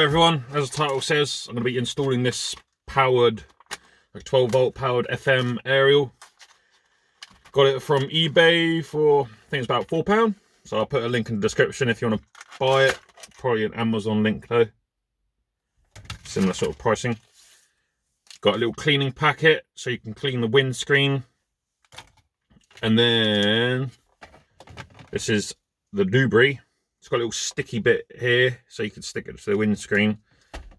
Hi everyone, as the title says, I'm going to be installing this powered, like 12 volt powered FM aerial. Got it from eBay for, I think it's about £4. So I'll put a link in the description if you want to buy it. Probably an Amazon link though. Similar sort of pricing. Got a little cleaning packet so you can clean the windscreen. And then this is the Dubry. It's got a little sticky bit here so you can stick it to the windscreen.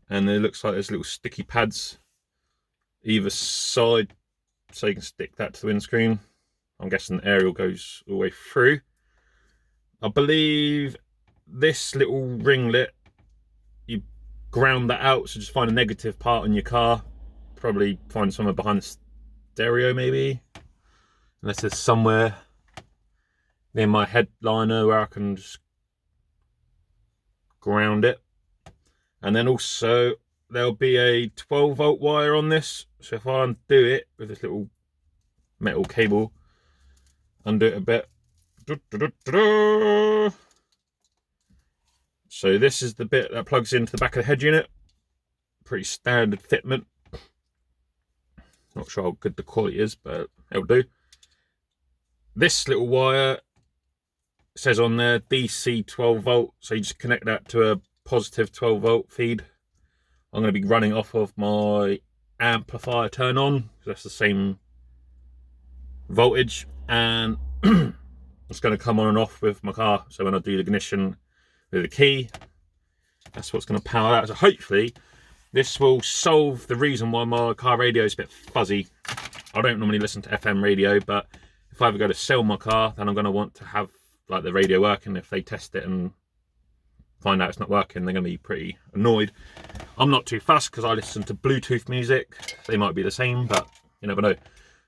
And it looks like there's little sticky pads either side so you can stick that to the windscreen. I'm guessing the aerial goes all the way through. I believe this little ringlet, you ground that out, so just find a negative part on your car. Probably find somewhere behind the stereo maybe. Unless there's somewhere near my headliner where I can just ground it. And then also there'll be a 12 volt wire on this. So if I undo it with this little metal cable, undo it a bit. So this is the bit that plugs into the back of the head unit. Pretty standard fitment. Not sure how good the quality is, but it'll do. This little wire says on there DC 12 volt, so you just connect that to a positive 12 volt feed. I'm going to be running off of my amplifier turn on, because that's the same voltage, and it's going to come on and off with my car. So when I do the ignition with the key, that's what's going to power that. So hopefully this will solve the reason why my car radio is a bit fuzzy. I don't normally listen to FM radio, but if I ever go to sell my car, then I'm going to want to have like the radio working. If they test it and find out it's not working, they're going to be pretty annoyed. I'm not too fussed because I listen to Bluetooth music. They might be the same, but you never know.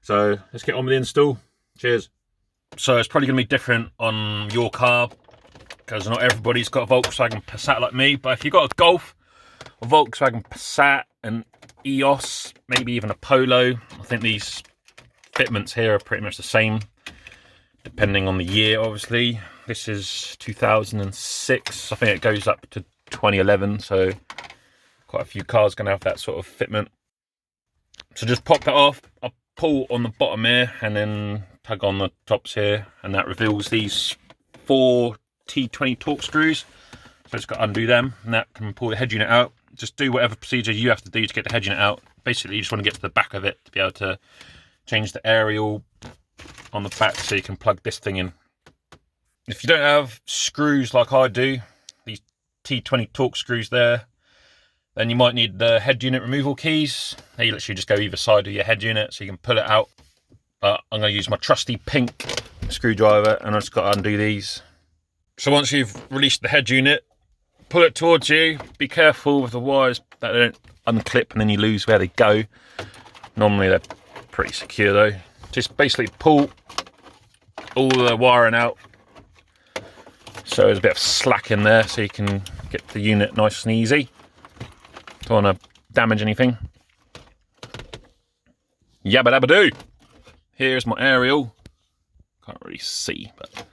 So let's get on with the install. Cheers. So it's probably going to be different on your car because not everybody's got a Volkswagen Passat like me. But if you've got a Golf, a Volkswagen Passat, an EOS, maybe even a Polo, I think these fitments here are pretty much the same, depending on the year, obviously. This is 2006. I think it goes up to 2011, so quite a few cars going to have that sort of fitment. So just pop that off. I'll pull on the bottom here and then tug on the tops here, and that reveals these 4 T20 Torx screws. So just got to undo them, and that can pull the head unit out. Just do whatever procedure you have to do to get the head unit out. Basically, you just want to get to the back of it to be able to change the aerial on the back so you can plug this thing in. If you don't have screws like I do, these T20 Torx screws there, then you might need the head unit removal keys. They literally just go either side of your head unit so you can pull it out. But I'm going to use my trusty pink screwdriver, and I've just got to undo these. So once you've released the head unit, pull it towards you. Be careful with the wires that they don't unclip and then you lose where they go. Normally they're pretty secure though. Just basically pull all the wiring out so there's a bit of slack in there so you can get the unit nice and easy. Don't want to damage anything. Yabba dabba doo. Here's my aerial. Can't really see, but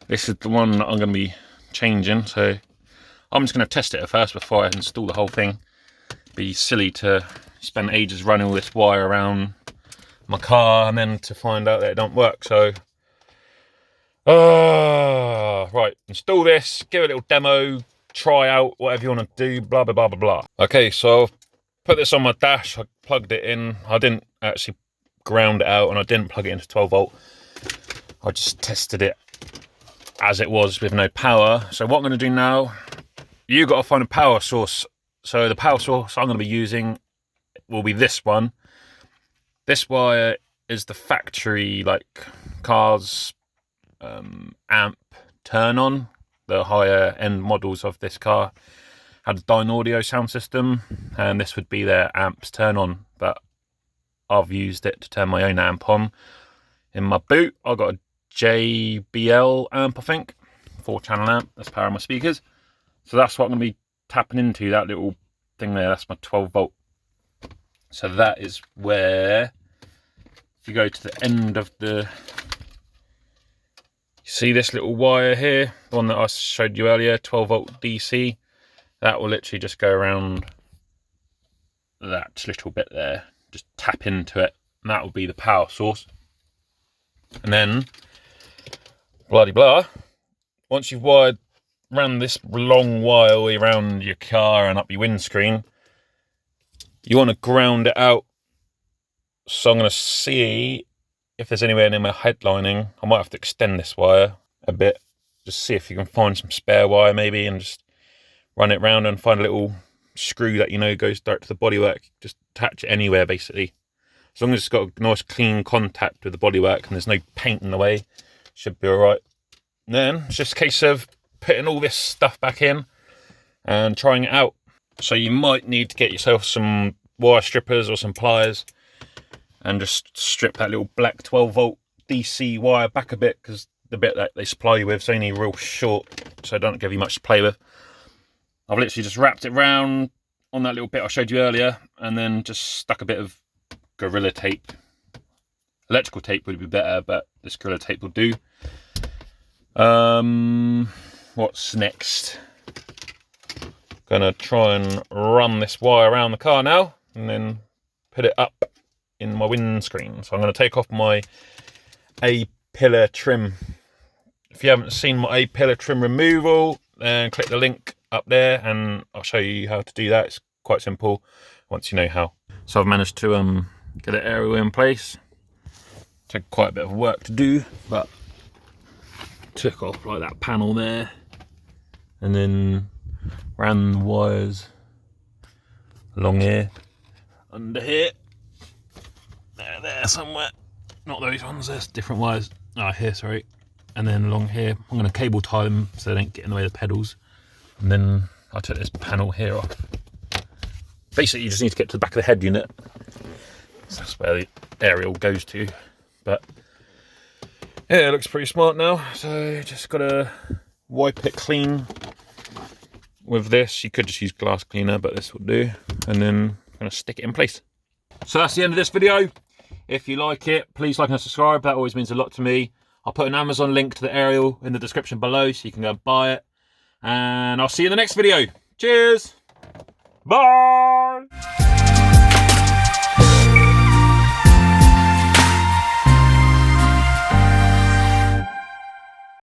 this is the one that I'm going to be changing. So I'm just going to test it at first before I install the whole thing. Be silly to spend ages running all this wire around my car and then to find out that it don't work. So right, install this, give it a little demo, try out whatever you want to do, blah blah blah blah blah. Okay, so I've put this on my dash. I plugged it in. I didn't actually ground it out, and I didn't plug it into 12 volt. I just tested it as it was with no power. So what I'm going to do now, you got to find a power source. So the power source I'm going to be using will be this one. This wire is the factory, like cars amp turn on. The higher end models of this car had a Dynaudio sound system, and this would be their amps turn on. But I've used it to turn my own amp on. In my boot, I got a JBL amp, I think, 4-channel amp. That's powering my speakers. So that's what I'm going to be tapping into, that little thing there. That's my 12 volt. So that is where, if you go to the end of the, you see this little wire here, the one that I showed you earlier, 12 volt DC. that will literally just go around that little bit there, just tap into it, and that will be the power source. And then bloody blah, once you've ran this long wire all the way around your car and up your windscreen, you want to ground it out. So I'm going to see if there's anywhere near my headlining. I might have to extend this wire a bit, just see if you can find some spare wire maybe, and just run it round and find a little screw that you know goes direct to the bodywork. Just attach it anywhere basically. As long as it's got a nice clean contact with the bodywork and there's no paint in the way, should be alright. Then it's just a case of putting all this stuff back in and trying it out. So you might need to get yourself some wire strippers or some pliers and just strip that little black 12 volt DC wire back a bit, because the bit that they supply you with is only real short, so it doesn't give you much to play with. I've literally just wrapped it round on that little bit I showed you earlier, and then just stuck a bit of Gorilla Tape. Electrical tape would be better, but this Gorilla Tape will do. What's next? Gonna try and run this wire around the car now, and then put it up in my windscreen. So I'm going to take off my A-pillar trim. If you haven't seen my A-pillar trim removal, then click the link up there and I'll show you how to do that. It's quite simple once you know how. So I've managed to get it aerial in place. Took quite a bit of work to do, but took off like that panel there and then ran the wires along here, under here, there somewhere, not those ones, there's different wires, here, sorry, and then along here. I'm going to cable tie them so they don't get in the way of the pedals, and then I took this panel here off. Basically you just need to get to the back of the head unit, so that's where the aerial goes to. But yeah, it looks pretty smart now, so just got to wipe it clean with this. You could just use glass cleaner, but this will do, and then I'm going to stick it in place. So that's the end of this video. If you like it, please like and subscribe. That always means a lot to me. I'll put an Amazon link to the aerial in the description below so you can go and buy it. And I'll see you in the next video. Cheers. Bye.